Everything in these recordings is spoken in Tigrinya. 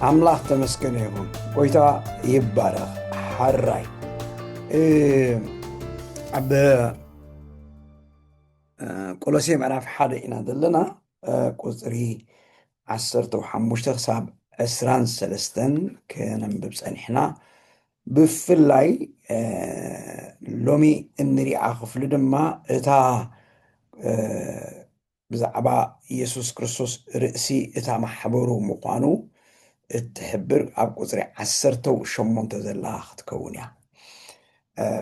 አምላክ ተመስገነ ይሁን። ቆይታ ይባረኽ ሓራይ ኣብ ቆሎሴ ምዕራፍ 1 ኢና ዘለና ቁፅሪ 15 ክሳብ 23 ከነንብብ ፀኒሕና ብፍላይ ሎሚ እንሪኣ ክፍሊ ድማ እታ ብዛዕባ ኢየሱስ ክርስቶስ ርእሲ እታ ማሕበሩ ምዃኑ እትሕብር ኣብ ቁፅሪ 18 ዘላ ክትከውን እያ።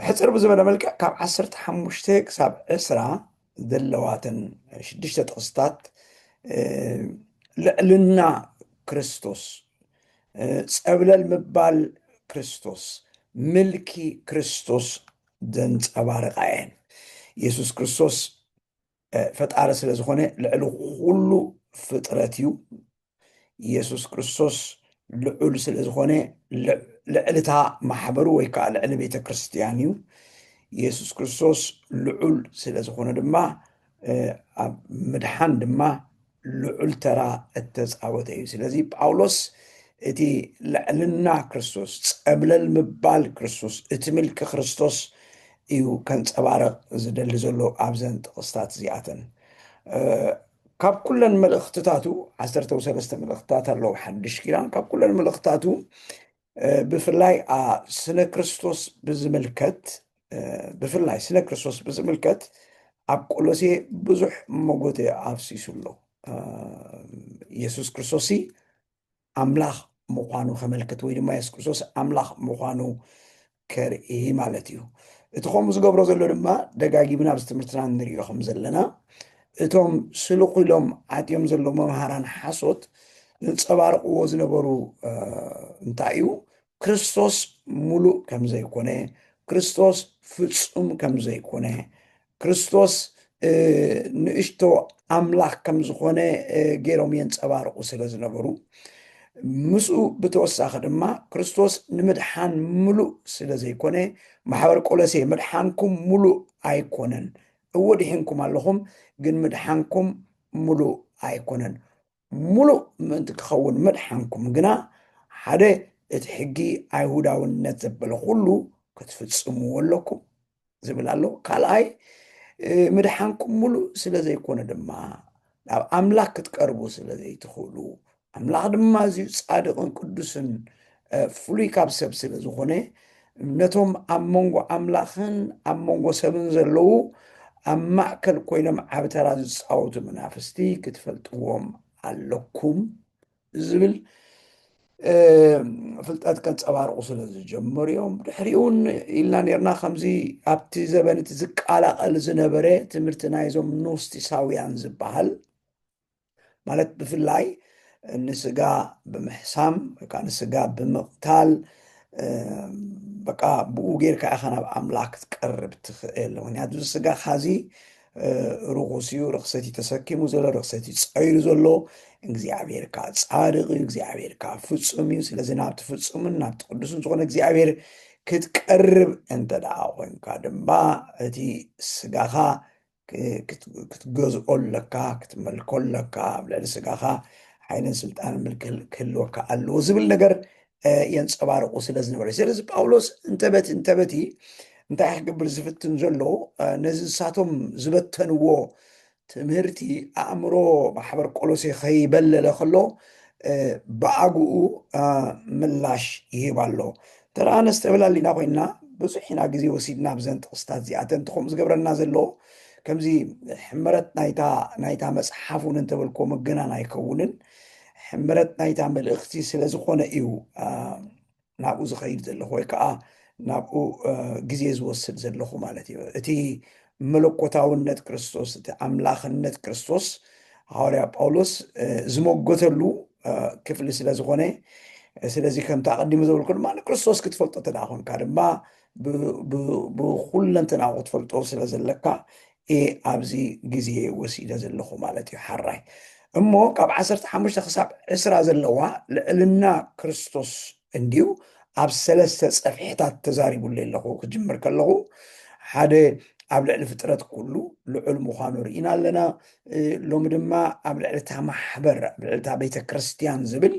ሕፅር ብዝበለ መልክዕ ካብ 15 ክሳብ 20 ዘለዋትን 6 ጥቕስታት ልዕልና ክርስቶስ፣ ፀብለል ምባል ክርስቶስ፣ ምልኪ ክርስቶስ ዘንፀባርቃ እየን። ኢየሱስ ክርስቶስ ፈጣሪ ስለ ዝኾነ ልዕሊ ኩሉ ፍጥረት እዩ። ኢየሱስ ክርስቶስ ልዑል ስለ ዝኾነ ልዕልታ ማሕበሩ ወይ ከዓ ልዕሊ ቤተ ክርስቲያን እዩ። ኢየሱስ ክርስቶስ ልዑል ስለ ዝኾነ ድማ ኣብ ምድሓን ድማ ልዑል ተራ እተፃወተ እዩ። ስለዚ ጳውሎስ እቲ ልዕልና ክርስቶስ፣ ፀብለል ምባል ክርስቶስ፣ እቲ ምልኪ ክርስቶስ እዩ ከንፀባረቕ ዝደሊ ዘሎ ኣብዘን ጥቕስታት እዚኣተን። ካብ ኩለን መልእኽትታቱ 13 መልእኽትታት ኣለዉ ሓድሽ ኪዳን። ካብ ኩለን መልእኽትታቱ ብፍላይ ስነ ክርስቶስ ብዝምልከት ኣብ ቆሎሴ ብዙሕ መጎቴ ኣፍሲሱ ኣሎ። ኢየሱስ ክርስቶስ ኣምላኽ ምዃኑ ከመልክት ወይ ድማ ኢየሱስ ክርስቶስ ኣምላኽ ምዃኑ ከርኢ ማለት እዩ። እቲ ከምኡ ዝገብሮ ዘሎ ድማ ደጋጊምና ኣብዚ ትምህርትና ንሪኦ ከም ዘለና እቶም ስሉኽ ኢሎም ዓትዮም ዘሎ መምሃራን ሓሶት ዝንፀባርቕዎ ዝነበሩ እንታይ እዩ? ክርስቶስ ሙሉእ ከም ዘይኮነ፣ ክርስቶስ ፍፁም ከም ዘይኮነ፣ ክርስቶስ ንእሽቶ ኣምላኽ ከም ዝኾነ ገይሮም የንፀባርቑ ስለ ዝነበሩ ምስኡ ብተወሳኺ ድማ ክርስቶስ ንምድሓን ሙሉእ ስለ ዘይኮነ ማሕበር ቆሎሴ ምድሓንኩም ሙሉእ ኣይኮነን፣ እዎ ድሒንኩም ኣለኹም ግን ምድሓንኩም ሙሉእ ኣይኮነን፣ ሙሉእ ምእንቲ ክኸውን ምድሓንኩም ግና ሓደ እቲ ሕጊ ኣይሁዳውነት ዘበለ ኩሉ ክትፍፅምዎ ኣለኩም ዝብል ኣሎ። ካልኣይ ምድሓንኩም ሙሉእ ስለ ዘይኮነ ድማ ናብ ኣምላኽ ክትቀርቡ ስለ ዘይትኽእሉ፣ ኣምላኽ ድማ እዝዩ ፃድቕን ቅዱስን ፍሉይ ካብ ሰብ ስለ ዝኾነ ነቶም ኣብ መንጎ ኣምላኽን ኣብ መንጎ ሰብን ዘለዉ ኣብ ማእከል ኮይኖም ዓብ ተራ ዝፃወቱ መናፍስቲ ክትፈልጥዎም ኣለኩም ዝብል ፍልጠት ከንፀባርቑ ስለ ዝጀመሩ እዮም። ድሕሪኡን ኢልና ነርና ከምዚ ኣብቲ ዘበን እቲ ዝቃላቐል ዝነበረ ትምህርቲ ናይዞም ኖስቲሳውያን ዝበሃል ማለት ብፍላይ ንስጋ ብምሕሳም ወይ ከዓ ንስጋ ብምቕታል በቃ ብኡ ጌርካ ኢኻ ናብ ኣምላክ ክትቀርብ ትኽእል። ምክንያቱ ስጋ ካዚ ርኩስ እዩ፣ ርክሰት ተሰኪሙ ዘሎ፣ ርክሰት ፀይሩ ዘሎ፣ እግዚኣብሔርካ ፃድቕ እዩ፣ እግዚኣብሔርካ ፍፁም እዩ። ስለዚ ናብቲ ፍፁምን ናብቲ ቅዱስን ዝኾነ እግዚኣብሔር ክትቀርብ እንተ ደኣ ኮንካ ድማ እቲ ስጋኻ ክትገዝኦ ኣለካ፣ ክትመልኮ ኣለካ፣ ኣብ ልዕሊ ስጋኻ ሓይልን ስልጣንን ምልክል ክህልወካ ኣለዎ ዝብል ነገር የንፀባርቑ ስለ ዝነበረ ስለዚ ጳውሎስ እንተበቲ እንታይ ክገብር ዝፍትን ዘሎ ነዚ ንሳቶም ዝበተንዎ ትምህርቲ ኣእምሮ ማሕበር ቆሎሴ ከይበለለ ከሎ ብኣግኡ ምላሽ ይህብ ኣሎ። ተረኣ ነስተበላሊና ኮይና ብዙሕ ኢና ግዜ ወሲድና ብዘን ጥቕስታት እዚኣተን ከምኡ ዝገብረና ዘሎ ከምዚ ሕመረት ናይታ መፅሓፍ እውን እንተበልኮ መገናን ኣይከውንን ሕመረት ናይታ መልእኽቲ ስለ ዝኾነ እዩ ናብኡ ዝኸይድ ዘለኹ ወይ ከዓ ናብኡ ግዜ ዝወስድ ዘለኹ ማለት እዩ። እቲ መለኮታውነት ክርስቶስ፣ እቲ ኣምላኽነት ክርስቶስ ሃዋርያ ጳውሎስ ዝመጎተሉ ክፍሊ ስለ ዝኾነ ስለዚ ከምቲ ኣቐዲሙ ዘበልኩ ድማ ንክርስቶስ ክትፈልጦ ተደኣ ኮንካ ድማ ብኩለንተናኡ ክትፈልጦ ስለ ዘለካ ኣብዚ ግዜ ወሲደ ዘለኹ ማለት እዩ። ሓራይ እሞ ካብ 15 ክሳብ 20 ዘለዋ ልዕልና ክርስቶስ እንድዩ ኣብ 3 ፀፍሕታት ተዛሪቡሉ ኣለኹ ክጅምር ከለኹ ሓደ ኣብ ልዕሊ ፍጥረት ኩሉ ልዑል ምዃኑ ርኢና ኣለና። ሎሚ ድማ ኣብ ልዕሊ እታ ማሕበር ኣብ ልዕሊ እታ ቤተ ክርስቲያን ዝብል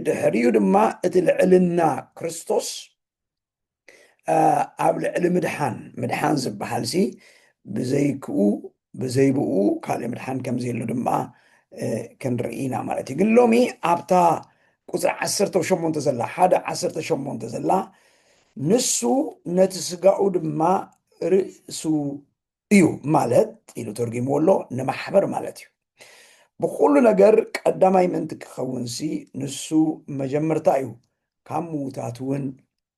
ድሕሪኡ ድማ እቲ ልዕልና ክርስቶስ ኣብ ልዕሊ ምድሓን ዝበሃል ሲ ብዘይክኡ ብዘይብኡ ካልእ ምድሓን ከምዘየሉ ድማ ክንርኢና ማለት እዩ። ግን ሎሚ ኣብታ ቁፅሪ 18 ዘላ 1:18 ዘላ ንሱ ነቲ ስጋኡ ድማ ርእሱ እዩ ማለት ኢሉ ተርጊምዎ ኣሎ ንማሕበር ማለት እዩ። ብኩሉ ነገር ቀዳማይ ምእንቲ ክኸውን ሲ ንሱ መጀመርታ እዩ፣ ካብ ምዉታት እውን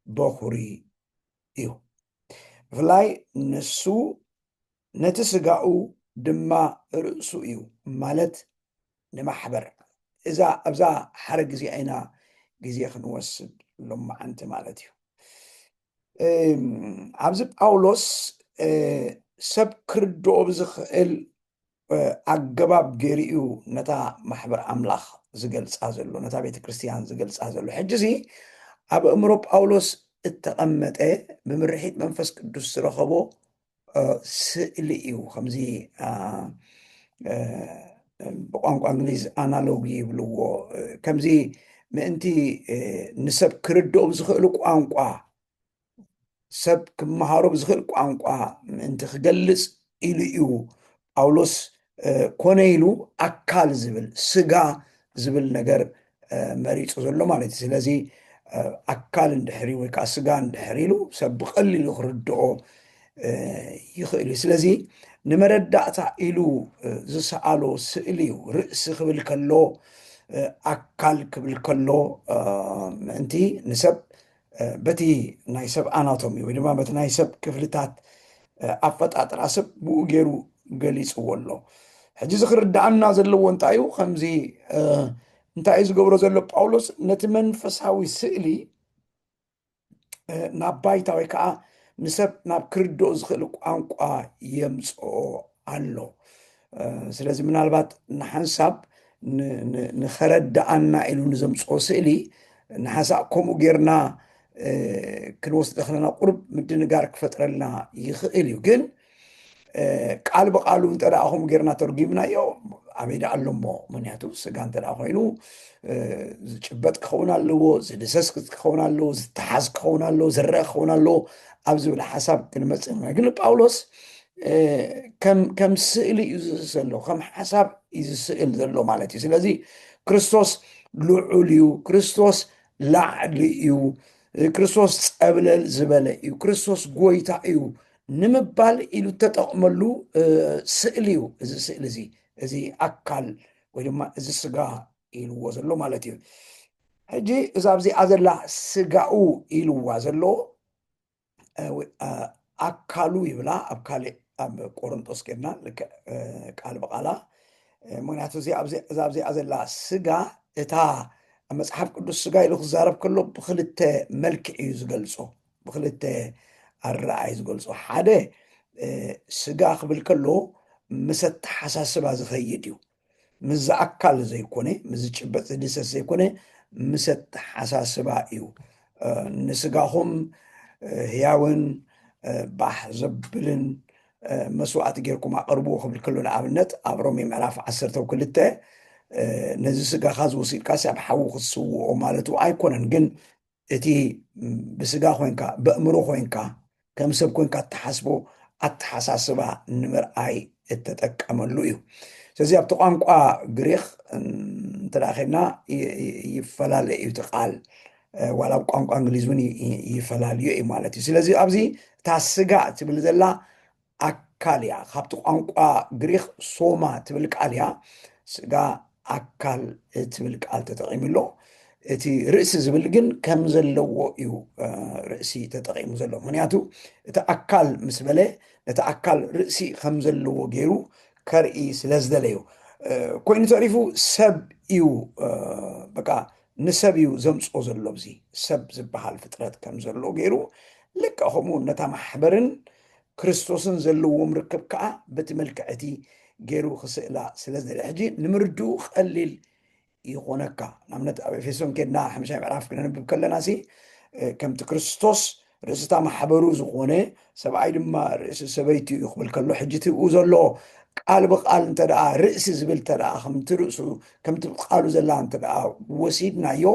በኩሪ እዩ። ብፍላይ ንሱ ነቲ ስጋኡ ድማ ርእሱ እዩ ማለት ንማሕበር እዛ ኣብዛ ሓደ ግዜ ኢና ግዜ ክንወስድ ሎማዓንቲ ማለት እዩ። ኣብዚ ጳውሎስ ሰብ ክርድኦ ብዝኽእል ኣገባብ ገይሩ ነታ ማሕበር ኣምላኽ ዝገልፃ ዘሎ ነታ ቤተክርስትያን ዝገልፃ ዘሎ ሕጂ ዚ ኣብ እምሮ ጳውሎስ እተቐመጠ ብምርሒት መንፈስ ቅዱስ ዝረኸቦ ስእሊ እዩ። ከምዚ ብቋንቋ እንግሊዝ ኣናሎጊ ይብልዎ። ከምዚ ምእንቲ ንሰብ ክርድኦ ብዝኽእሉ ቋንቋ ሰብ ክመሃሮ ብዝኽእል ቋንቋ ምእንቲ ክገልፅ ኢሉ እዩ ጳውሎስ ኮነ ኢሉ ኣካል ዝብል ስጋ ዝብል ነገር መሪፁ ዘሎ ማለት እዩ። ስለዚ ኣካል እንድሕሪ ወይ ከዓ ስጋ እንድሕሪ ኢሉ ሰብ ብቐሊሉ ክርድኦ ይኽእል እዩ። ስለዚ ንመረዳእታ ኢሉ ዝሰኣሎ ስእሊ እዩ። ርእሲ ክብል ከሎ ኣካል ክብል ከሎ ምእንቲ ንሰብ በቲ ናይ ሰብ ኣናቶሚ ወይ ድማ በቲ ናይ ሰብ ክፍልታት ኣፈጣጥራ ሰብ ብኡ ገይሩ ገሊፅዎ ኣሎ። ሕጂ ዝክርዳእና ዘለዎ እንታይ እዩ? ከምዚ እንታይ እዩ ዝገብሮ ዘሎ ጳውሎስ ነቲ መንፈሳዊ ስእሊ ናብ ባይታ ወይ ከዓ ንሰብ ናብ ክርድኦ ዝኽእል ቋንቋ የምፅኦ ኣሎ። ስለዚ ምናልባት ንሓንሳብ ንኸረዳኣና ኢሉ ንዘምፅኦ ስእሊ ንሓንሳብ ከምኡ ጌርና ክንወስድ ከለና ቁርብ ምድንጋር ክፈጥረልና ይኽእል እዩ። ግን ቃል ብቃሉ እንተደኣ ከምኡ ጌርና ተርጊምናዮ ኣበይዳ ኣሎ እሞ ምክንያቱ ስጋ እንተደኣ ኮይኑ ዝጭበጥ ክኸውን ኣለዎ፣ ዝድሰስ ክኸውን ኣለዎ፣ ዝተሓዝ ክኸውን ኣለዎ፣ ዝረአ ክኸውን ኣለዎ ኣብ ዝብል ሓሳብ ክንመፅእ። ግን ጳውሎስ ከም ስእሊ እዩ ዝስእል ዘሎ፣ ከም ሓሳብ እዩ ዝስእል ዘሎ ማለት እዩ። ስለዚ ክርስቶስ ልዑል እዩ፣ ክርስቶስ ላዕሊ እዩ፣ ክርስቶስ ፀብለል ዝበለ እዩ፣ ክርስቶስ ጎይታ እዩ ንምባል ኢሉ ተጠቕመሉ ስእሊ እዩ። እዚ ስእሊ እዚ ኣካል ወይ ድማ እዚ ስጋ ኢልዎ ዘሎ ማለት እዩ። ሕጂ እዛ ኣብዚኣ ዘላ ስጋኡ ኢልዋ ዘሎ ኣካሉ ይብላ ኣብ ካሊእ ኣብ ቆሮንጦስ ኬድና ቃል በቃላ። ምክንያቱ እዛ ኣብዚኣ ዘላ ስጋ እታ ኣብ መፅሓፍ ቅዱስ ስጋ ኢሉ ክዛረብ ከሎ ብክልተ መልክዕ እዩ ዝገልፆ፣ ብክልተ ኣረኣይ ዝገልፆ። ሓደ ስጋ ክብል ከሎ ምስ ኣተሓሳስባ ዝኸይድ እዩ፣ ምስ ዝኣካል ዘይኮነ፣ ምስ ዝጭበጥ ዝድሰስ ዘይኮነ ምስ ኣተሓሳስባ እዩ። ንስጋኹም ህያውን ባህ ዘብልን መስዋዕቲ ጌርኩም ኣቅርብዎ ክብል ከሎ ንኣብነት ኣብ ሮሜ ምዕራፍ 12 ነዚ ስጋኻ ዝወሲድካ ኣብ ሓዊ ክትስውኦ ማለቱ ኣይኮነን። ግን እቲ ብስጋ ኮንካ በእምሮ ኮንካ ከም ሰብ ኮንካ እተሓስቦ ኣተሓሳስባ ንምርኣይ እተጠቀመሉ እዩ። ስለዚ ኣብቲ ቋንቋ ግሪክ እንተዳኺና ይፈላለ እዩ እቲ ቃል፣ ዋላ ኣብ ቋንቋ እንግሊዝ እውን ይፈላለዩ እዩ ማለት እዩ። ስለዚ ኣብዚ እታ ስጋ ትብል ዘላ ኣካል እያ። ካብቲ ቋንቋ ግሪክ ሶማ ትብል ቃል እያ። ስጋ ኣካል ትብል ቃል ተጠቂሙሎ። እቲ ርእሲ ዝብል ግን ከም ዘለዎ እዩ ርእሲ ተጠቂሙ ዘሎ። ምክንያቱ እቲ ኣካል ምስ በለ ነቲ ኣካል ርእሲ ከም ዘለዎ ገይሩ ከርኢ ስለ ዝደለዩ ኮይኑ ተሪፉ ሰብ እዩ፣ በቃ ንሰብ እዩ ዘምፅኦ ዘሎ። እዚ ሰብ ዝበሃል ፍጥረት ከም ዘሎ ገይሩ ልክዕ ከምኡ ነታ ማሕበርን ክርስቶስን ዘለዎም ርክብ ከዓ በቲ መልክዕቲ ገይሩ ክስእላ ስለ ዝደለ ሕጂ ንምርድኡ ቀሊል ይኮነካ። ንኣብነት ኣብ ኤፌሶን ኬድና 5 ምዕራፍ ክነንብብ ከለና ሲ ከምቲ ክርስቶስ ርእስታ ማሕበሩ ዝኾነ ሰብኣይ ድማ ርእሲ ሰበይቲ እዩ ክብል ከሎ ሕጂ ትብኡ ዘሎ ቃል ብቃል እንተ ደኣ ርእሲ ዝብል እንተ ደኣ ከምቲ ርእሱ ከምቲ ቃሉ ዘላ እንተ ደኣ ወሲድናዮ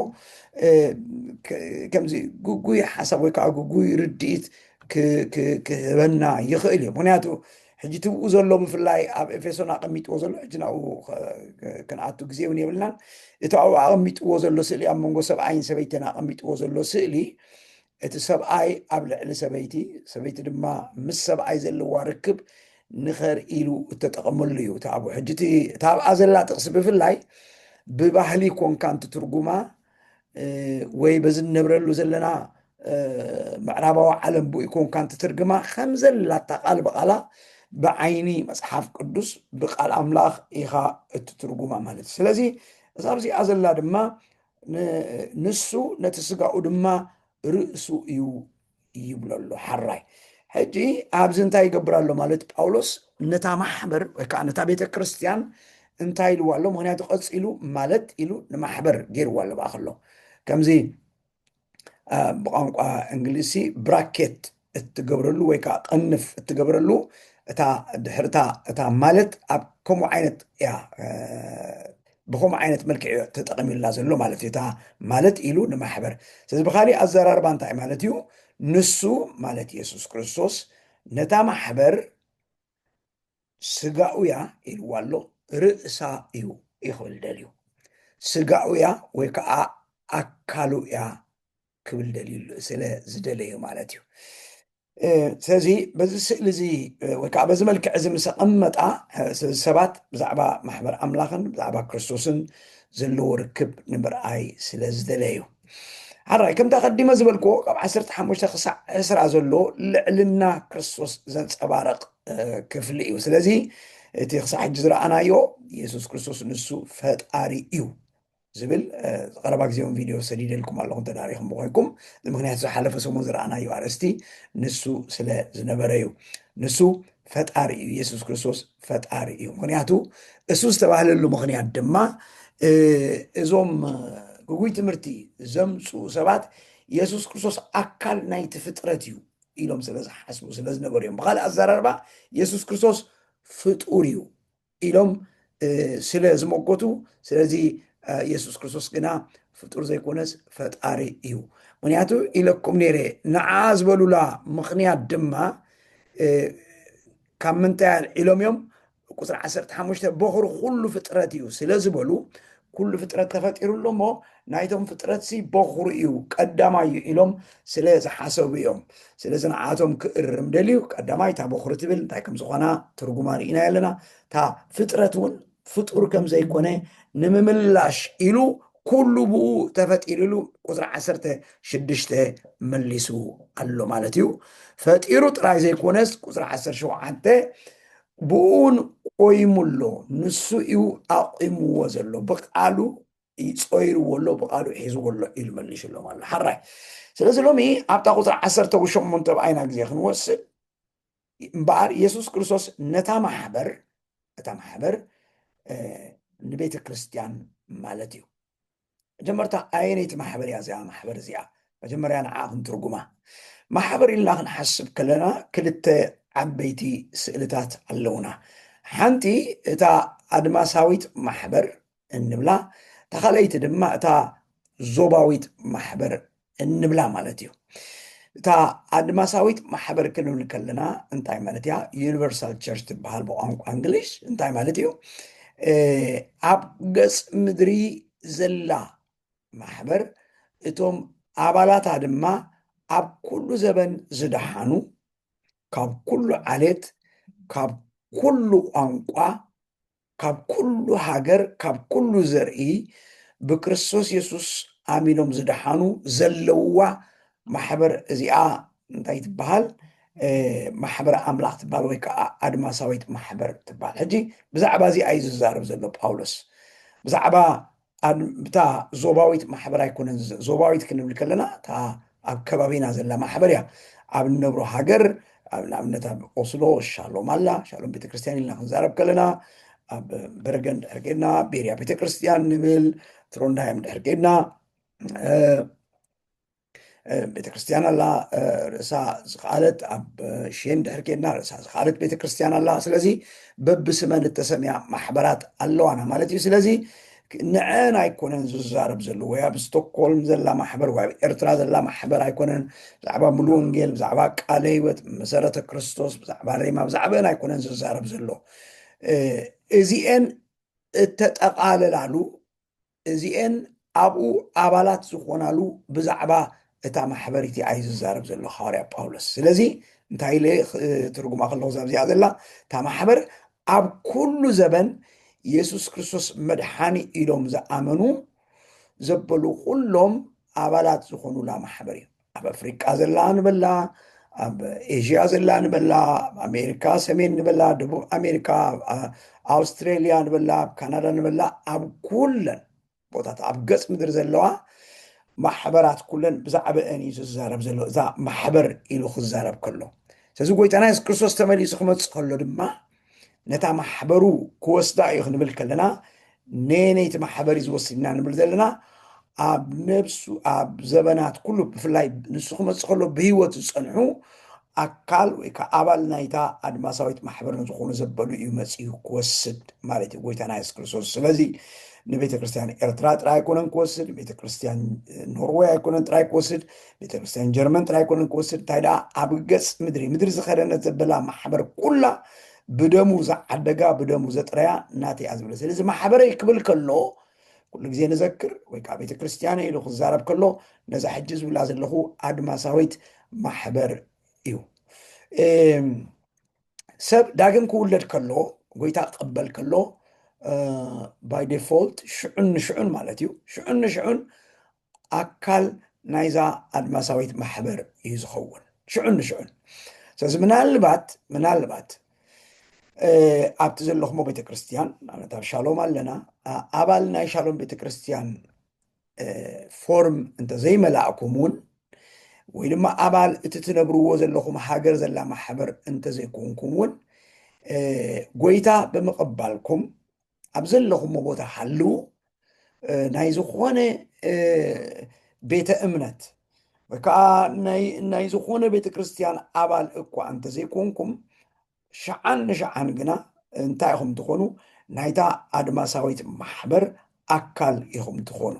ከምዚ ጉጉይ ሓሳብ ወይ ከዓ ጉጉይ ርድኢት ክህበና ይኽእል እዩ። ምክንያቱ ሕጂ ትብኡ ዘሎ ብፍላይ ኣብ ኤፌሶን ኣቐሚጥዎ ዘሎ ሕጂ ናብኡ ክንኣቱ ግዜ እውን የብልናን። እቲ ኣብኡ ኣቐሚጥዎ ዘሎ ስእሊ ኣብ መንጎ ሰብኣይን ሰበይትን ኣቐሚጥዎ ዘሎ ስእሊ እቲ ሰብኣይ ኣብ ልዕሊ ሰበይቲ ሰበይቲ ድማ ምስ ሰብኣይ ዘለዋ ርክብ ንኸርኢሉ እተጠቐመሉ እዩ። እቲ ኣብኡ ሕጂ እታ ኣብኣ ዘላ ጥቕሲ ብፍላይ ብባህሊ ኮንካ እንትትርጉማ ወይ በዚ ንነብረሉ ዘለና ምዕራባዊ ዓለም ብኡ ኮንካ እንትትርግማ ከም ዘላታ ቃል ብቓላ ብዓይኒ መፅሓፍ ቅዱስ ብቃል ኣምላኽ ኢኻ እትትርጉማ ማለት እዩ። ስለዚ እዛ ኣብዚኣ ዘላ ድማ ንሱ ነቲ ስጋኡ ድማ ርእሱ እዩ ይብለሉ ሓራይ። ሕጂ ኣብዚ እንታይ ይገብር ኣሎ ማለት ጳውሎስ ነታ ማሕበር ወይ ከዓ ነታ ቤተ ክርስቲያን እንታይ ኢልዋ ኣሎ? ምክንያቱ ቀፂሉ ማለት ኢሉ ንማሕበር ገይርዋ ኣሎ በኣ ከሎ ከምዚ ብቋንቋ እንግሊሲ ብራኬት እትገብረሉ ወይ ከዓ ቀንፍ እትገብረሉ እታ ድሕርታ እታ ማለት ኣብ ከምኡ ዓይነት እያ ብከምኡ ዓይነት መልክዕ ተጠቐሚሉላ ዘሎ ማለት እዩ። እታ ማለት ኢሉ ንማሕበር። ስለዚ ብካሊእ ኣዘራርባ እንታይ ማለት እዩ? ንሱ ማለት ኢየሱስ ክርስቶስ ነታ ማሕበር ስጋኡ እያ ኢልዋ ኣሎ ርእሳ እዩ ይኽብል ደልዩ። ስጋኡ እያ ወይ ከዓ ኣካሉ እያ ክብል ደልዩ ስለ ዝደለዩ ማለት እዩ። ስለዚ በዚ ስእሊ እዚ ወይ ከዓ በዚ መልክዕ እዚ ምስ ቀመጣ ሰባት ብዛዕባ ማሕበር ኣምላኽን ብዛዕባ ክርስቶስን ዘለዎ ርክብ ንምርኣይ ስለ ዝደለዩ ሓራይ ከምታ ቀዲመ ዝበልክዎ ካብ 15 ክሳብ 20 ዘሎ ልዕልና ክርስቶስ ዘንፀባረቕ ክፍሊ እዩ። ስለዚ እቲ ክሳብ ሕጂ ዝረኣናዮ ኢየሱስ ክርስቶስ ንሱ ፈጣሪ እዩ ዝብል ቀረባ ግዜ እውን ቪድዮ ሰዲደልኩም ኣለኹ ተዳሪኹም ብኮይንኩም ምክንያቱ ዝሓለፈ ሰሙን ዝረኣናዮ ኣርእስቲ ንሱ ስለ ዝነበረ እዩ። ንሱ ፈጣሪ እዩ። ኢየሱስ ክርስቶስ ፈጣሪ እዩ። ምክንያቱ እሱ ዝተባህለሉ ምክንያት ድማ እዞም ጉጉይ ትምህርቲ ዘምፁ ሰባት ኢየሱስ ክርስቶስ ኣካል ናይቲ ፍጥረት እዩ ኢሎም ስለዝሓስቡ ስለዝነበሩ እዮም። ብካልእ ኣዘራርባ ኢየሱስ ክርስቶስ ፍጡር እዩ ኢሎም ስለ ዝመጎቱ ስለዚ ኢየሱስ ክርስቶስ ግና ፍጡር ዘይኮነስ ፈጣሪ እዩ። ምክንያቱ ኢለኩም ነይረ ንዓ ዝበሉላ ምክንያት ድማ ካብ ምንታይ ኢሎም እዮም? ቁፅሪ 15 በኩሪ ኩሉ ፍጥረት እዩ ስለ ዝበሉ ኩሉ ፍጥረት ተፈጢሩሎ እሞ ናይቶም ፍጥረት በኩሪ እዩ ቀዳማይ እዩ ኢሎም ስለ ዝሓሰቡ እዮም። ስለዚ ንዓቶም ክእርም ደልዩ ቀዳማይ እታ በኩሪ ትብል እንታይ ከም ዝኾና ትርጉማ ርኢና ኣለና። እታ ፍጥረት እውን ፍጡር ከም ዘይኮነ ንምምላሽ ኢሉ ኩሉ ብኡ ተፈጢሩ ኢሉ ቁፅሪ 16 መሊሱ ኣሎ ማለት እዩ። ፈጢሩ ጥራይ ዘይኮነስ ቁፅሪ 17 ብኡን ቆይሙሎ ንሱ እዩ ኣቂምዎ ዘሎ ብቃሉ ይፀይርዎ ኣሎ ብቃሉ ሒዝዎ ኣሎ ኢሉ መሊሱሎም ኣሎ ሓራይ። ስለዚ ሎሚ ኣብታ ቁፅሪ 18 ብኣይና ግዜ ክንወስድ እምበኣር ኢየሱስ ክርስቶስ ነታ ማሕበር ንቤተ ክርስቲያን ማለት እዩ። መጀመርታ ኣየነይቲ ማሕበር እያ እዚኣ ማሕበር እዚኣ? መጀመርያ ንዓ ክንትርጉማ ማሕበር ኢልና ክንሓስብ ከለና ክልተ ዓበይቲ ስእልታት ኣለውና። ሓንቲ እታ ኣድማሳዊት ማሕበር እንብላ፣ እታ ካልአይቲ ድማ እታ ዞባዊት ማሕበር እንብላ ማለት እዩ። እታ ኣድማሳዊት ማሕበር ክንብል ከለና እንታይ ማለት እያ? ዩኒቨርሳል ቸርች ትበሃል ብቋንቋ እንግሊሽ። እንታይ ማለት እዩ? ኣብ ገፅ ምድሪ ዘላ ማሕበር እቶም ኣባላታ ድማ ኣብ ኩሉ ዘበን ዝደሓኑ ካብ ኩሉ ዓሌት ካብ ኩሉ ቋንቋ ካብ ኩሉ ሃገር ካብ ኩሉ ዘርኢ ብክርስቶስ ኢየሱስ ኣሚኖም ዝደሓኑ ዘለውዋ ማሕበር እዚኣ እንታይ ትበሃል? ማሕበር ኣምላኽ ትበሃል ወይ ከዓ ኣድማሳዊት ማሕበር ትበሃል። ሕጂ ብዛዕባ እዚኣ እዩ ዝዛረብ ዘሎ ጳውሎስ። ብዛዕባ እታ ዞባዊት ማሕበር ኣይኮነን። ዞባዊት ክንብል ከለና እታ ኣብ ከባቢና ዘላ ማሕበር እያ። ኣብ ንነብሮ ሃገር ኣብ ንኣብነት ኣብ ኦስሎ ሻሎም ኣላ፣ ሻሎም ቤተክርስትያን ኢልና ክንዛረብ ከለና ኣብ በርገን ድሕር ኬድና ቤርያ ቤተክርስትያን ንብል፣ ትሮንዳይም ድሕር ኬድና ቤተክርስቲያን ኣላ ርእሳ ዝኸኣለት ኣብ ሽን ድሕር ኬድና ርእሳ ዝኸኣለት ቤተክርስቲያን ኣላ። ስለዚ በብስመን እተሰሚያ ማሕበራት ኣለዋና ማለት እዩ። ስለዚ ንዕን ኣይኮነን ዝዛረብ ዘሎ ወይ ኣብ ስቶክሆልም ዘላ ማሕበር ወይ ኣብ ኤርትራ ዘላ ማሕበር ኣይኮነን ብዛዕባ ሙሉ ወንጌል ብዛዕባ ቃለ ሂወት መሰረተ ክርስቶስ ብዛዕባ ሬማ ብዛዕባን ኣይኮነን ዝዛረብ ዘሎ እዚአን እተጠቃለላሉ እዚአን ኣብኡ ኣባላት ዝኾናሉ ብዛዕባ እታ ማሕበሪቲ ኣይ ዝዛረብ ዘሎ ሓዋርያ ጳውሎስ። ስለዚ እንታይ ኢለ ትርጉማ ከለኹ ዛብዚኣ ዘላ እታ ማሕበር ኣብ ኩሉ ዘበን ኢየሱስ ክርስቶስ መድሓኒ ኢሎም ዝኣመኑ ዘበሉ ኩሎም ኣባላት ዝኾኑላ ማሕበር እዩ። ኣብ ኣፍሪቃ ዘላ ንበላ፣ ኣብ ኤዥያ ዘላ ንበላ፣ ኣሜሪካ ሰሜን ንበላ፣ ደቡብ ኣሜሪካ፣ ኣውስትሬልያ ንበላ፣ ኣብ ካናዳ ንበላ፣ ኣብ ኩለን ቦታት ኣብ ገፅ ምድሪ ዘለዋ ማሕበራት ኩለን ብዛዕባአን እዩ ዝዛረብ ዘሎ እዛ ማሕበር ኢሉ ክዛረብ ከሎ። ስለዚ ጎይታና የሱስ ክርስቶስ ተመሊሱ ክመፅእ ከሎ ድማ ነታ ማሕበሩ ክወስዳ እዩ ክንብል ከለና ነይቲ ማሕበር እዩ ዝወስድና ንብል ዘለና ኣብ ነብሱ ኣብ ዘበናት ኩሉ ብፍላይ ንሱ ክመፅእ ከሎ ብሂወት ዝፀንሑ ኣካል ወይ ከዓ ኣባል ናይታ ኣድማሳዊት ማሕበር ንዝኾኑ ዘበሉ እዩ መፅኡ ክወስድ ማለት እዩ ጎይታና የሱስ ክርስቶስ። ስለዚ ንቤተክርስቲያን ኤርትራ ጥራይ ኣይኮነን ክወስድ፣ ቤተክርስቲያን ኖርዌይ ኣይኮነን ጥራይ ክወስድ፣ ቤተክርስቲያን ጀርመን ጥራይ ኣይኮነን ክወስድ። እንታይ ደኣ ኣብ ገፅ ምድሪ ዝኸደነት ዘበላ ማሕበር ኩላ ብደሙ ዝዓደጋ ብደሙ ዘጥረያ እናተ እያ ዝብለ። ስለዚ ማሕበረይ ክብል ከሎ ኩሉ ግዜ ንዘክር ወይ ከዓ ቤተክርስቲያን ኢሉ ክዛረብ ከሎ ነዛ ሕጂ ዝብላ ዘለኹ ኣድማሳዊት ማሕበር እዩ። ሰብ ዳግም ክውለድ ከሎ ጎይታ ክቅበል ከሎ ባይ ዲፎልት ሽዑን ንሽዑን ማለት እዩ ሽዑን ንሽዑን ኣካል ናይዛ ኣድማሳዊት ማሕበር እዩ ዝኸውን ሽዑን ንሽዑን። ስለዚ ምናልባት ኣብቲ ዘለኹሞ ቤተክርስቲያን ንኣብነት ኣብ ሻሎም ኣለና ኣባል ናይ ሻሎም ቤተክርስቲያን ፎርም እንተዘይመላእኩም እውን ወይ ድማ ኣባል እቲ ትነብርዎ ዘለኹም ሃገር ዘላ ማሕበር እንተዘይኮንኩም እውን ጎይታ ብምቕባልኩም ኣብ ዘለኹሞ ቦታ ሓልው ናይ ዝኾነ ቤተ እምነት ወይ ከዓ ናይ ዝኾነ ቤተክርስቲያን ኣባል እኳ እንተዘይኮንኩም ሸዓን ንሸዓን ግና እንታይ ኢኹም ትኾኑ ናይታ ኣድማሳዊት ማሕበር ኣካል ኢኹም ትኾኑ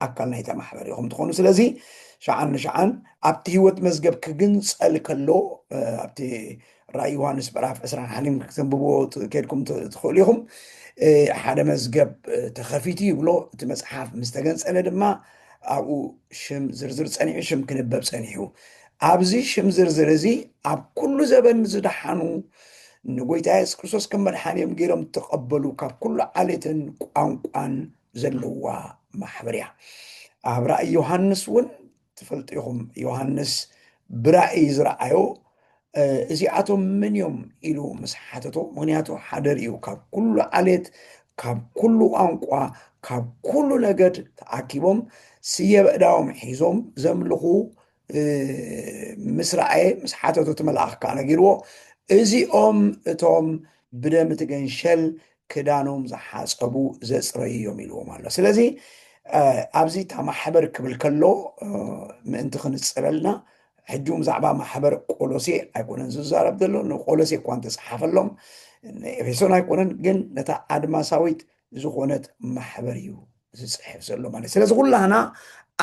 ኣካል ናይታ ማሕበር ኢኹም ትኾኑ። ስለዚ ሸዓን ንሸዓን ኣብቲ ሂወት መዝገብ ክግንፀል ከሎ ኣብቲ ራእይ ዮሃንስ ምዕራፍ 20 ሓሊም ክትንብብዎ ከድኩም ትኽእሉ ኢኹም ሓደ መዝገብ ተኸፊቱ ይብሎ እቲ መፅሓፍ ምስ ተገንፀለ ድማ ኣብኡ ሽም ዝርዝር ፀኒዑ ሽም ክንበብ ፀኒሑ ኣብዚ ሽም ዝርዝር እዚ ኣብ ኩሉ ዘበን ዝደሓኑ ንጎይታ የሱስ ክርስቶስ ከም መድሓኒኦም ገይሮም ተቐበሉ ካብ ኩሉ ዓሌትን ቋንቋን ዘለዋ ማሕበር እያ። ኣብ ራእይ ዮሃንስ እውን ትፈልጡ ኢኹም ዮሃንስ ብራእይ ዝረኣዮ እዚኣቶም ምን እዮም ኢሉ ምስ ሓተቶ ምክንያቱ ሓደር እዩ ካብ ኩሉ ዓሌት ካብ ኩሉ ቋንቋ ካብ ኩሉ ነገድ ተኣኪቦም ስየ በእዳዎም ሒዞም ዘምልኹ ምስ ረኣየ ምስ ሓተቶ ትመልኣኽ ከዓ ነጊርዎ እዚኦም እቶም ብደም ትገንሸል ክዳኖም ዝሓፀቡ ዘፅረዩ ኢልዎም ኣሎ። ስለዚ ኣብዚ እታ ማሕበር ክብል ከሎ ምእንቲ ክንፅለልና ሕጂም ዛዕባ ማሕበር ቆሎሴ ኣይኮነን ዝዛረብ ዘሎ ንቆሎሴ እኳ እንተፀሓፈሎም ኤፌሶን ኣይኮነን ግን ነታ ኣድማሳዊት ዝኾነት ማሕበር እዩ ዝፅሕፍ ዘሎ ማለት። ስለዚ ኩላህና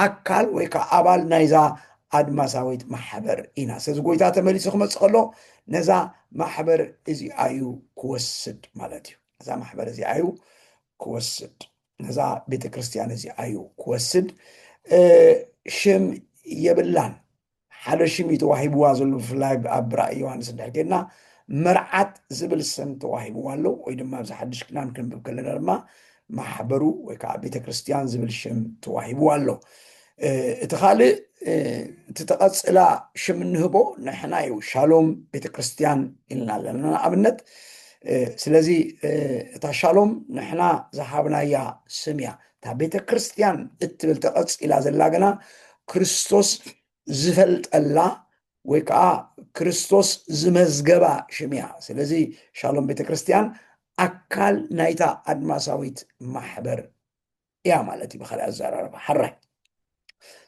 ኣካል ወይ ከዓ ኣባል ናይዛ ኣድማሳዊት ማሕበር ኢና። ስለዚ ጎይታ ተመሊሱ ክመፅእ ከሎ ነዛ ማሕበር እዚኣ እዩ ክወስድ ማለት እዩ። ነዛ ማሕበር እዚኣ እዩ ክወስድ ነዛ ቤተክርስቲያን እዚኣ እዩ ክወስድ። ሽም የብላን ሓደ ሽም እዩ ተዋሂብዋ ዘሎ ብፍላይ ኣብ ራእይ ዮሃንስ እንድሕር ኬድና መርዓት ዝብል ስም ተዋሂብዋ ኣሎ ወይ ድማ ኣብዚ ሓድሽ ኪዳን ክንብብ ከለና ድማ ማሕበሩ ወይ ከዓ ቤተክርስቲያን ዝብል ሽም ተዋሂብዋ ኣሎ። እቲ ካልእ እቲ ተቐፅላ ሽም እንህቦ ንሕና እዩ ሻሎም ቤተክርስቲያን ኢልና ኣለና ንኣብነት። ስለዚ እታ ሻሎም ንሕና ዝሃብናያ ስም እያ። እታ ቤተክርስቲያን እትብል ተቐፂላ ዘላ ግና ክርስቶስ ዝፈልጠላ ወይ ከዓ ክርስቶስ ዝመዝገባ ሽም እያ። ስለዚ ሻሎም ቤተክርስቲያን ኣካል ናይታ ኣድማሳዊት ማሕበር እያ ማለት እዩ ብካልእ ኣዘራርባ ሓራይ።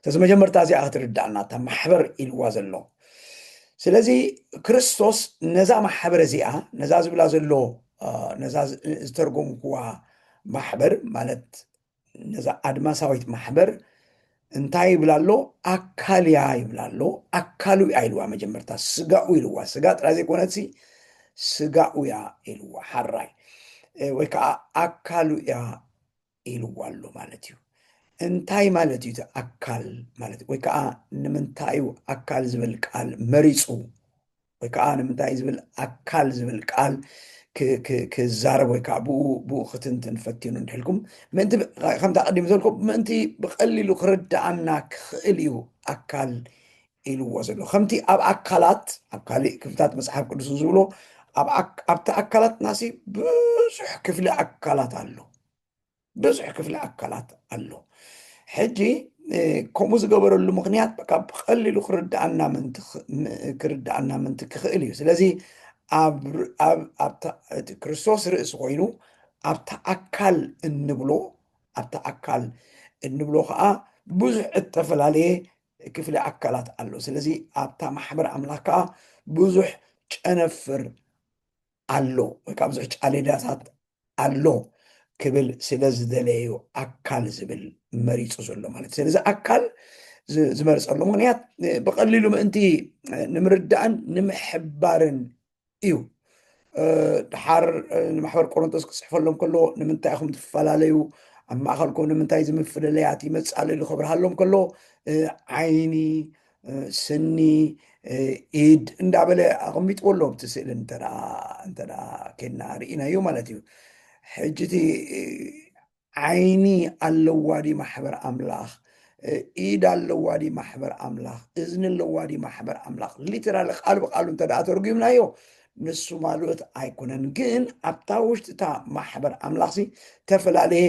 ስለዚ መጀመርታ እዚኣ ክትርዳእና እታ ማሕበር ኢልዋ ዘሎ ስለዚ ክርስቶስ ነዛ ማሕበር እዚኣ ነዛ ዝብላ ዘሎ ነዛ ዝተርጎምክዋ ማሕበር ማለት ነዛ ኣድማሳዊት ማሕበር እንታይ ይብላ ኣሎ ኣካልያ ይብላ ኣሎ ኣካሉ እያ ኢልዋ መጀመርታ ስጋኡ ኢልዋ ስጋ ጥራይ ዘይኮነሲ ስጋኡ እያ ኢልዋ ሓራይ ወይ ከዓ ኣካሉ እያ ኢልዋ ኣሎ ማለት እዩ እንታይ ማለት እዩ ኣካል ማለት ወይ ከዓ ንምንታይ እዩ ኣካል ዝብል ቃል መሪፁ ወይ ከዓ ንምንታይ ዝብል ኣካል ዝብል ቃል ክዛረብ ወይ ከዓ ብኡ ክትንትን ፈቲኑ ንሕልኩም ምእንቲ ከምታ ቀዲሙ ዘልኩም ምእንቲ ብቀሊሉ ክርዳኣና ክኽእል እዩ ኣካል ኢልዎ ዘሎ ከምቲ ኣብ ኣካላት ኣብ ካሊእ ክፍልታት መፅሓፍ ቅዱስ ዝብሎ ኣብቲ ኣካላት ናሲ ብዙሕ ክፍሊ ኣካላት ኣሎ ብዙሕ ክፍሊ ኣካላት ኣሎ ሕጂ ከምኡ ዝገበረሉ ምክንያት ብቀሊሉ ክርዳኣና ምንቲ ክኽእል እዩ ስለዚ እቲ ክርስቶስ ርእሲ ኮይኑ ኣብታ ኣካል እንብሎ ከዓ ብዙሕ እተፈላለየ ክፍሊ ኣካላት ኣሎ ስለዚ ኣብታ ማሕበር ኣምላኽ ከዓ ብዙሕ ጨነፍር ኣሎ ወይ ከዓ ብዙሕ ጫሌዳታት ኣሎ ክብል ስለ ዝደለዩ ኣካል ዝብል መሪፁ ዘሎ ማለት እዩ ስለዚ ኣካል ዝመርፀሉ ምክንያት ብቀሊሉ ምእንቲ ንምርዳእን ንምሕባርን እዩ ድሓር ንማሕበር ቆሮንቶስ ክፅሕፈሎም ከሎ ንምንታይ ኢኹም ትፈላለዩ ኣብ ማእኸልኩም ንምንታይ ዝምፍለለያት ይመፅእ ኣሎ ኢሉ ክብርሃሎም ከሎ ዓይኒ ስኒ ኢድ እንዳበለ ኣቐሚጥዎ ኣሎ ብቲ ስእሊ እንተዳ ኬድና ርኢናዮ ማለት እዩ ሕጂቲ ዓይኒ ኣለዋ ዲ ማሕበር ኣምላኽ ኢድ ኣለዋ ዲ ማሕበር ኣምላኽ እዝኒ ኣለዋ ዲ ማሕበር ኣምላኽ ሊተራሊ ቃል ብቃሉ እንተደኣ ተርጉምናዮ ንሱ ማለት ኣይኮነን ግን ኣብታ ውሽጢታ ማሕበር ኣምላኽ ተፈላለየ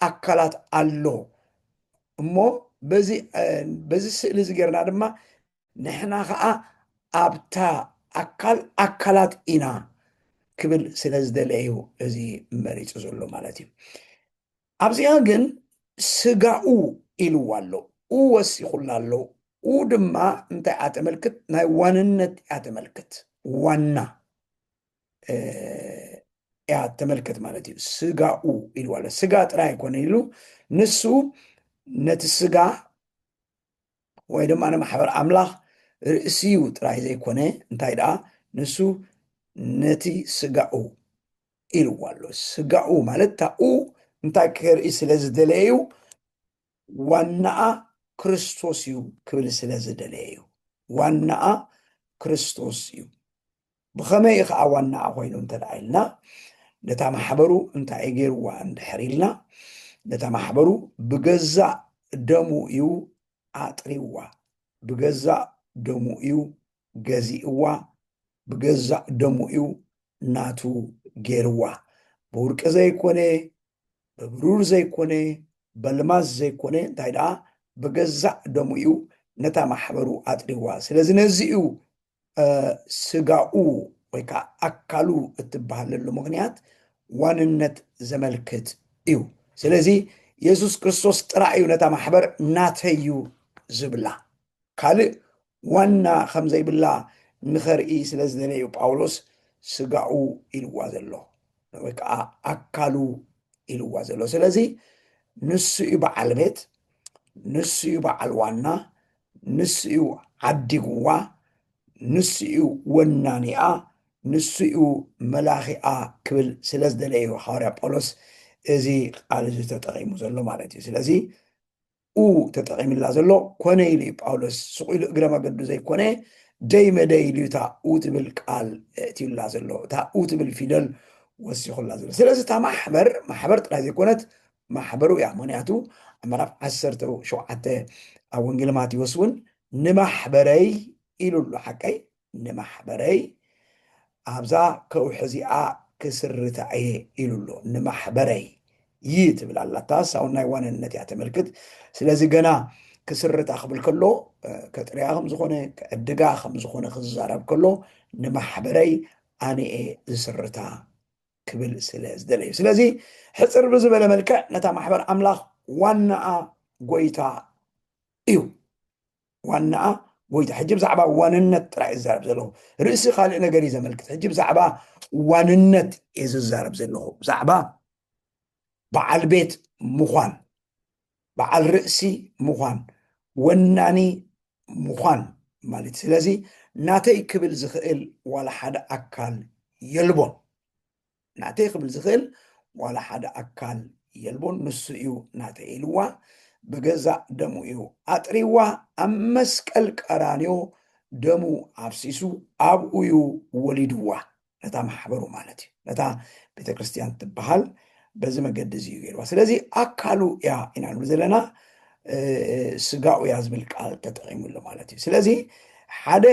ኣካላት ኣሎ እሞ በዚ ስእሊ ዝገርና ድማ ንሕና ከዓ ኣብታ ኣካላት ኢና ክብል ስለ ዝደለዩ እዚ መሪፁ ዘሎ ማለት እዩ ኣብዚኣ ግን ስጋኡ ኢልዋ ኣሎ ወሲኹላ ኣሎ ድማ እንታይ እያ ተመልክት ናይ ዋንነት እያ ተመልክት ዋና እያ ተመልክት ማለት እዩ ስጋኡ ኢልዋ ኣሎ ስጋ ጥራይ ኣይኮነ ኢሉ ንሱ ነቲ ስጋ ወይ ድማ ንማሕበር ኣምላኽ ርእሲዩ ጥራይ ዘይኮነ እንታይ ደኣ ንሱ ነቲ ስጋኡ ኢልዋ ኣሎ ስጋኡ ማለት ታኡ እንታይ ክርኢ ስለ ዝደለዩ ዋናኣ ክርስቶስ እዩ ክብል ስለ ዝደለዩ ዋናኣ ክርስቶስ እዩ ብኸመይ ከዓ ዋናኣ ኮይኑ እንተደኣ ኢልና ነታ ማሕበሩ እንታይ ገይርዋ እንድሕር ኢልና ነታ ማሕበሩ ብገዛእ ደሙ እዩ ኣጥሪዋ ብገዛእ ደሙ እዩ ገዚእዋ ብገዛእ ደሙ እዩ ናቱ ገይርዋ ብውርቂ ዘይኮነ ብብሩር ዘይኮነ በልማዝ ዘይኮነ እንታይ ደኣ ብገዛእ ደሙ እዩ ነታ ማሕበሩ ኣጥሪዋ ስለዚ ነዚኡ ስጋኡ ወይ ከዓ ኣካሉ እትበሃለሉ ምክንያት ዋንነት ዘመልክት እዩ ስለዚ ኢየሱስ ክርስቶስ ጥራይ እዩ ነታ ማሕበር ናተዩ ዝብላ ካልእ ዋና ከም ዘይብላ ንኸርኢ ስለ ዝደለዩ ጳውሎስ ስጋኡ ኢልዋ ዘሎ ወይ ከዓ ኣካሉ ኢልዋ ዘሎ ስለዚ ንሱ እዩ በዓል ቤት ንሱ እዩ በዓል ዋና ንሱ እዩ ዓዲግዋ ንሱ እዩ ወናኒኣ ንሱ እዩ መላኺኣ ክብል ስለ ዝደለዩ ሓዋርያ ጳውሎስ እዚ ቃል እዚ ተጠቂሙ ዘሎ ማለት እዩ ስለዚ ተጠቂምላ ዘሎ ኮነ ኢሉ እዩ ጳውሎስ ስቁኢሉ እግረ መገዱ ዘይኮነ ደይ መደይ ኢሉ እታ ትብል ቃል እትዩላ ዘሎ እታ ትብል ፊደል ወሲኹላ ዘሎ ስለዚ እታ ማሕበር ጥራይ ዘይኮነት ማሕበሩ እያ ምክንያቱ ኣብ ምዕራፍ 17 ኣብ ወንጌል ማቴዎስ እውን ንማሕበረይ ኢሉሉ ሓቀይ ንማሕበረይ ኣብዛ ከውሒ እዚኣ ክስርታ እየ ኢሉሎ ንማሕበረይ ትብል ኣላታ ሳውን ናይ ዋንነት እያ ተመልክት ስለዚ ገና ክስርታ ክብል ከሎ ከጥርያ ከም ዝኾነ ክዕድጋ ከም ዝኾነ ክዛረብ ከሎ ንማሕበረይ ኣነኤ ዝስርታ ክብል ስለ ዝደለዩ ስለዚ ሕፅር ብዝበለ መልክዕ ነታ ማሕበር ኣምላኽ ዋናኣ ጎይታ እዩ ዋናኣ ጎይታ። ሕጂ ብዛዕባ ዋንነት ጥራይ ዝዛረብ ዘለኹ ርእሲ ካልእ ነገር እዩ ዘመልክት። ሕጂ ብዛዕባ ዋንነት እየ ዝዛረብ ዘለኹ ብዛዕባ በዓል ቤት ምዃን፣ በዓል ርእሲ ምዃን፣ ወናኒ ምዃን ማለት ስለዚ ናተይ ክብል ዝኽእል ዋላ ሓደ ኣካል የልቦን። ናተይ ክብል ዝኽእል ዋላ ሓደ ኣካል የልቦን። ንሱ እዩ ናተይ ኢልዋ ብገዛእ ደሙ እዩ ኣጥሪዋ ኣብ መስቀል ቀራንዮ ደሙ ኣብሲሱ ኣብኡ እዩ ወሊድዋ ነታ ማሕበሩ ማለት እዩ ነታ ቤተክርስትያን ትበሃል በዚ መገዲ እዚ እዩ ገይርዋ። ስለዚ ኣካሉ እያ ኢና ንብል ዘለና ስጋኡ እያ ዝብል ቃል ተጠቂሙሉ ማለት እዩ። ስለዚ ሓደ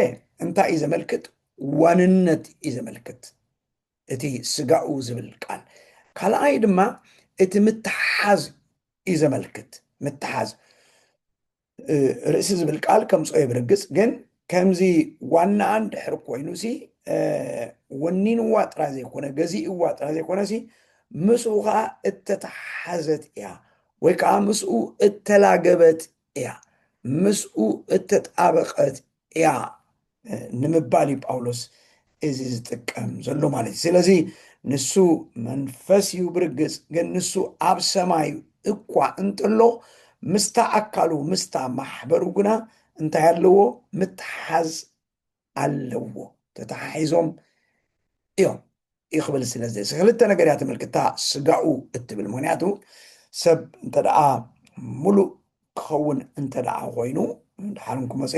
እንታይ እዩ ዘመልክት? ዋንነት እዩ ዘመልክት እቲ ስጋኡ ዝብል ቃል። ካልኣይ ድማ እቲ ምትሓዝ እዩ ዘመልክት። ምትሓዝ ርእሲ ዝብል ቃል ከምፅኦ የብርግፅ፣ ግን ከምዚ ዋናኣ እንድሕር ኮይኑሲ ወኒንዋ ጥራይ ዘይኮነ ገዚእዋ ጥራይ ዘይኮነ ምስኡ ከዓ እተተሓዘት እያ ወይ ከዓ ምስኡ እተላገበት እያ ምስኡ እተጣበቀት እያ ንምባል እዩ ጳውሎስ እዚ ዝጥቀም ዘሎ ማለት እዩ። ስለዚ ንሱ መንፈስ እዩ ብርግፅ፣ ግን ንሱ ኣብ ሰማይ እኳ እንተሎ ምስታ ኣካሉ ምስታ ማሕበሩ ግና እንታይ ኣለዎ? ምትሓዝ ኣለዎ። ተተሓሒዞም እዮም ይኽብል። ስለዚ ክልተ ነገር እያ ተመልክታ ስጋኡ እትብል። ምክንያቱ ሰብ እንተደኣ ሙሉእ ክኸውን እንተደኣ ኮይኑ ድሓርንኩ መፀ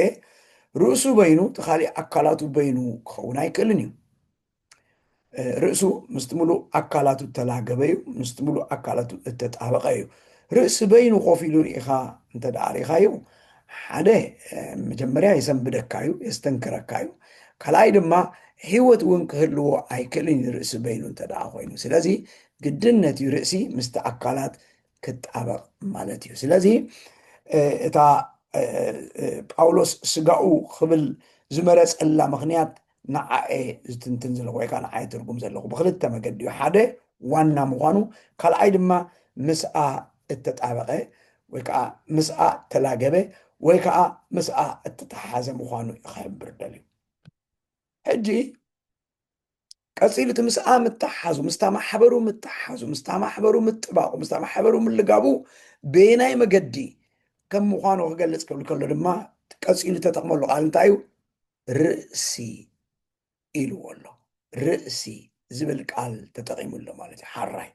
ርእሱ በይኑ ተኻሊእ ኣካላቱ በይኑ ክኸውን ኣይክእልን እዩ። ርእሱ ምስቲ ሙሉእ ኣካላቱ እተላገበ እዩ፣ ምስቲ ሙሉእ ኣካላቱ እተጣበቀ እዩ። ርእሲ በይኑ ኮፍ ኢሉ ርኢኻ እንተደኣ ርኢኻዮ ሓደ መጀመርያ የሰንብደካ እዩ፣ የስተንክረካ እዩ። ካልኣይ ድማ ሂወት እውን ክህልዎ ኣይክእልን ርእሲ በይኑ እንተደኣ ኮይኑ። ስለዚ ግድነት እዩ ርእሲ ምስቲ ኣካላት ክጣበቕ ማለት እዩ። ስለዚ እታ ጳውሎስ ስጋኡ ክብል ዝመረፀላ ምክንያት ንዓኤ ዝትንትን ዘለኹ ወይ ከዓ ንዓኤ ትርጉም ዘለኹ ብክልተ መገዲ እዩ። ሓደ ዋና ምዃኑ፣ ካልኣይ ድማ ምስኣ እተጣበቀ ወይ ከዓ ምስኣ ተላገበ ወይ ከዓ ምስኣ እተተሓሓዘ ምዃኑ ይኽሕብር ደልዩ። ሕጂ ቀፂሉ እቲ ምስኣ ምትሓዙ ምስታ ማሕበሩ ምትሓዙ ምስታ ማሕበሩ ምጥባቁ ምስታ ማሕበሩ ምልጋቡ ብናይ መገዲ ከም ምዃኑ ክገልፅ ክብል ከሎ ድማ ቀፂሉ ተጠቅመሉ ቃል እንታይ እዩ? ርእሲ ኢልዎ ኣሎ። ርእሲ ዝብል ቃል ተጠቂሙሎ ማለት እዩ። ሓራይ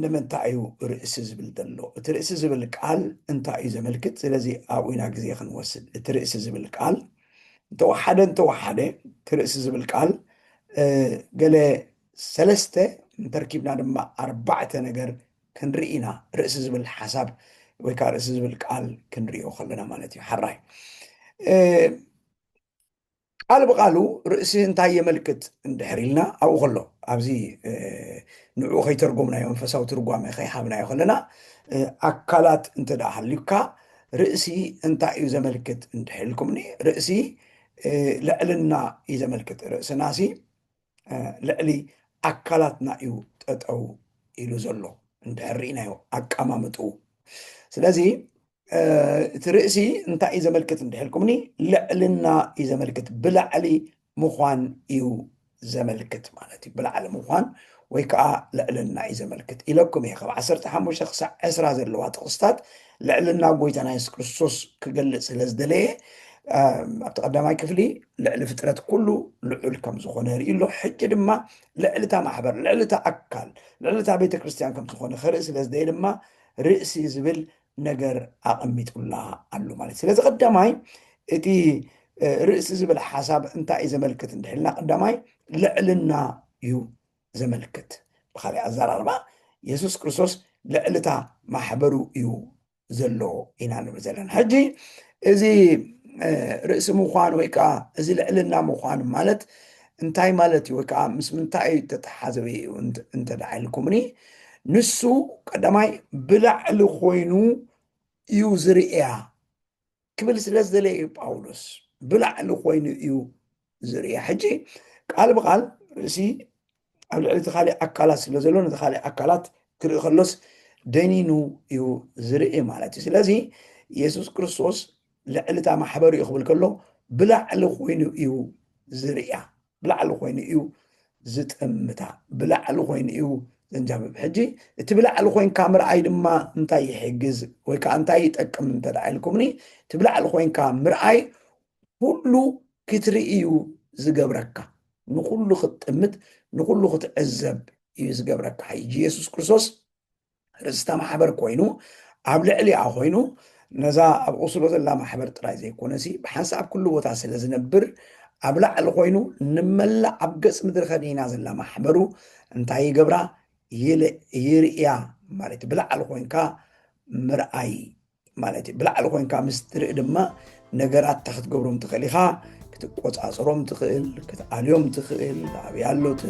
ንምንታይ እዩ ርእሲ ዝብል ዘሎ? እቲ ርእሲ ዝብል ቃል እንታይ እዩ ዘመልክት? ስለዚ ኣብኡ ኢና ግዜ ክንወስድ። እቲ ርእሲ ዝብል ቃል እንተወሓደ እቲ ርእሲ ዝብል ቃል ገለ ሰለስተ እንተርኪብና ድማ ኣርባዕተ ነገር ክንርኢ ኢና ርእሲ ዝብል ሓሳብ ወይ ከዓ ርእሲ ዝብል ቃል ክንሪኦ ከለና ማለት እዩ። ሓራይ ቃል ብቃሉ ርእሲ እንታይ የመልክት እንድሕር ኢልና ኣብኡ ከሎ ኣብዚ ንዑ ከይተርጎምናዮ መንፈሳዊ ትርጓሜ ከይሃብናዮ ከለና ኣካላት እንተደኣ ሃልዩካ ርእሲ እንታይ እዩ ዘመልክት እንድሕር ኢልኩምኒ ርእሲ ልዕልና እዩ ዘመልክት። ርእስናሲ ልዕሊ ኣካላትና እዩ ጠጠው ኢሉ ዘሎ እንድሕር ርኢናዮ ኣቀማምጡ። ስለዚ እቲ ርእሲ እንታይ እዩ ዘመልክት እንድሕር ኢልኩምኒ ልዕልና እዩ ዘመልክት። ብላዕሊ ምዃን እዩ ዘመልክት ማለት እዩ። ብላዕሊ ምዃን ወይ ከዓ ልዕልና እዩ ዘመልክት ኢለኩም እየ። ካብ 15 ክሳብ 20 ዘለዋ ጥቅስታት ልዕልና ጎይታና የሱስ ክርስቶስ ክገልፅ ስለዝደለየ ኣብቲ ቀዳማይ ክፍሊ ልዕሊ ፍጥረት ኩሉ ልዑል ከም ዝኾነ ርኢ ኣሎ። ሕጂ ድማ ልዕልታ ማሕበር ልዕልታ ኣካል ልዕልታ ቤተክርስትያን ከም ዝኾነ ክርኢ ስለዝደየ ድማ ርእሲ ዝብል ነገር ኣቐሚጡላ ኣሎ ማለት። ስለዚ ቀዳማይ እቲ ርእሲ ዝብል ሓሳብ እንታይ እዩ ዘመልክት እንድሕልና ቀዳማይ ልዕልና እዩ ዘመልክት። ብካልእ ኣዘራርባ የሱስ ክርስቶስ ልዕልታ ማሕበሩ እዩ ዘሎ ኢና ንብል ዘለና። ሕጂ እዚ ርእሲ ምዃን ወይ ከዓ እዚ ልዕልና ምዃን ማለት እንታይ ማለት እዩ? ወይ ከዓ ምስ ምንታይ ተተሓዘ እንተደኣ ኢልኩምኒ ንሱ ቀዳማይ ብላዕሊ ኮይኑ እዩ ዝርአያ ክብል ስለ ዝደለየ እዩ ጳውሎስ ብላዕሊ ኮይኑ እዩ ዝርአያ። ሕጂ ቃል ብቃል ርእሲ ኣብ ልዕሊ እቲ ካሊእ ኣካላት ስለ ዘሎ ነቲ ካሊእ ኣካላት ክርኢ ከሎስ ደኒኑ እዩ ዝርኢ ማለት እዩ። ስለዚ ኢየሱስ ክርስቶስ ልዕልታ ማሕበሩ ይኽብል ከሎ ብላዕሊ ኮይኑ እዩ ዝርያ ብላዕሊ ኮይኑ እዩ ዝጥምታ ብላዕሊ ኮይኑ እዩ ዘንጃብብ ሕጂ እቲ ብላዕሊ ኮይንካ ምርኣይ ድማ እንታይ ይሕግዝ ወይ ከዓ እንታይ ይጠቅም እንተደኣ ኢልኩምኒ እቲ ብላዕሊ ኮይንካ ምርኣይ ኩሉ ክትርኢ እዩ ዝገብረካ ንኩሉ ክትጥምት ንኩሉ ክትዕዘብ እዩ ዝገብረካ ሕጂ ኢየሱስ ክርስቶስ ርእስታ ማሕበር ኮይኑ ኣብ ልዕሊኣ ኮይኑ ነዛ ኣብ ቁስሎ ዘላ ማሕበር ጥራይ ዘይኮነሲ ብሓንሳብ ኩሉ ቦታ ስለ ዝነብር ኣብ ላዕሊ ኮይኑ ንመላእ ኣብ ገፅ ምድሪ ከዲና ዘላ ማሕበሩ እንታይ ይገብራ ይርያ ማለት ብላዕሊ ኮይንካ ምርኣይ ማለት ብላዕሊ ኮይንካ ምስ ትርኢ ድማ ነገራት ክትገብሮም ትኽእል ኢኻ ክትቆፃፀሮም ትኽእል ክትኣልዮም ትኽእል ኣብያሎት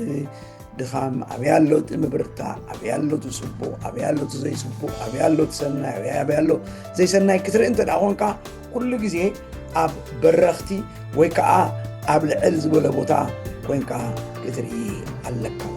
ድኻም ኣብያሎት ምብርታ ኣብያሎት ፅቡቕ ኣብያሎት ዘይፅቡቕ ኣብያሎት ሰናይ ኣብያሎ ዘይሰናይ ክትርኢ እንተ ደኣ ኮንካ ኩሉ ግዜ ኣብ በረኽቲ ወይ ከዓ ኣብ ልዕል ዝበለ ቦታ ኮይንካ ክትርኢ ኣለካ